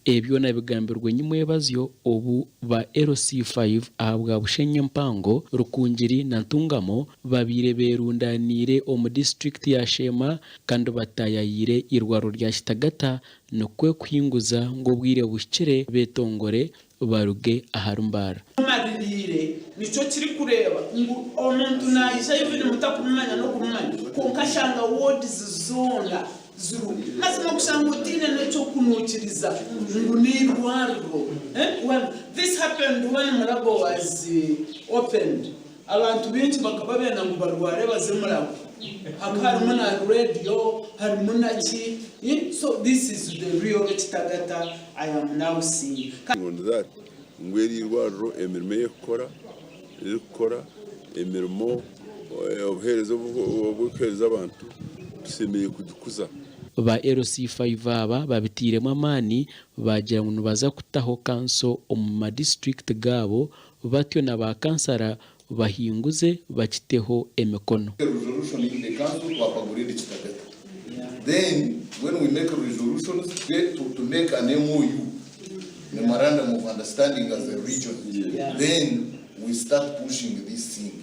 ebyo nabigambirwe nyimwebazyo obu ba LC5 ahabwa bushenyi mpango rukungiri na ntungamo babire berundanire omu district ya Sheema kandi batayayire irwaro rya Kitagata nokwe kuhinguza ngo bwire bushikire betongore baruge aharumbara maririre nico kiri kureba ngo omuntu nayisha yivine mutakumanya no kumanya konkashanga wards zona zuru mazima kushanga utine neco kunukiriza ngo nirwarwo when this happened when Mulago was opened abantu benshi bakaba bena ngo barware baze Mulago harimo na radio harimo na ki so this is the real Kitagata I am now seeing ngweri rwaro emirimo yekora emirimo obuhereza abantu tusemeye kudukuza ba LC5 aba babitiremo amani bagira ngo baza kutaho kanso omu district gabo batyo na ba Kansara bahinguze bakiteho emikono. Then when we make resolutions to make an MOU, memorandum of understanding as a region, then we start pushing this thing.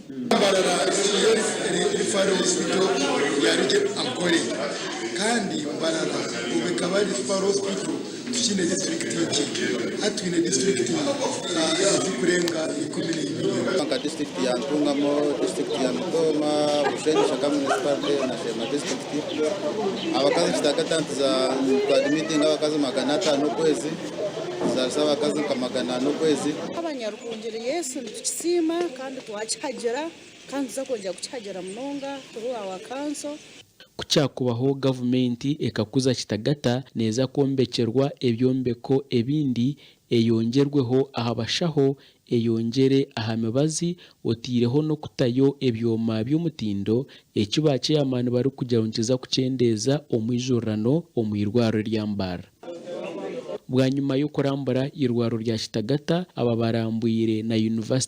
Kandi mbarara ubekabari referral hospital tushine district yiki atwine district kurenga 12 Anga district ya Ntungamo, district ya Mtoma, Bushenyi-SHEEMA municipality na Sheema district. Abakazi Kitagata za kwa meeting abakazi 500 kwezi za abakazi 500 kwezi. Abanyarukungire Yesu tukisima kandi twachagera kandi zakongera kuchagera munonga turu awa council kucyakubaho gavumenti ekakuza Kitagata neza kombekerwa ebyombeko ebindi eyongerweho ahabashaho eyongere ahamibazi otireho no kutayo ebyoma by'umutindo ekibache yamani bari kugerongeza kucendeza omwijurano omwirwaro ryambara bwa nyuma yo kurambura irwaro rya Kitagata aba barambuyire na University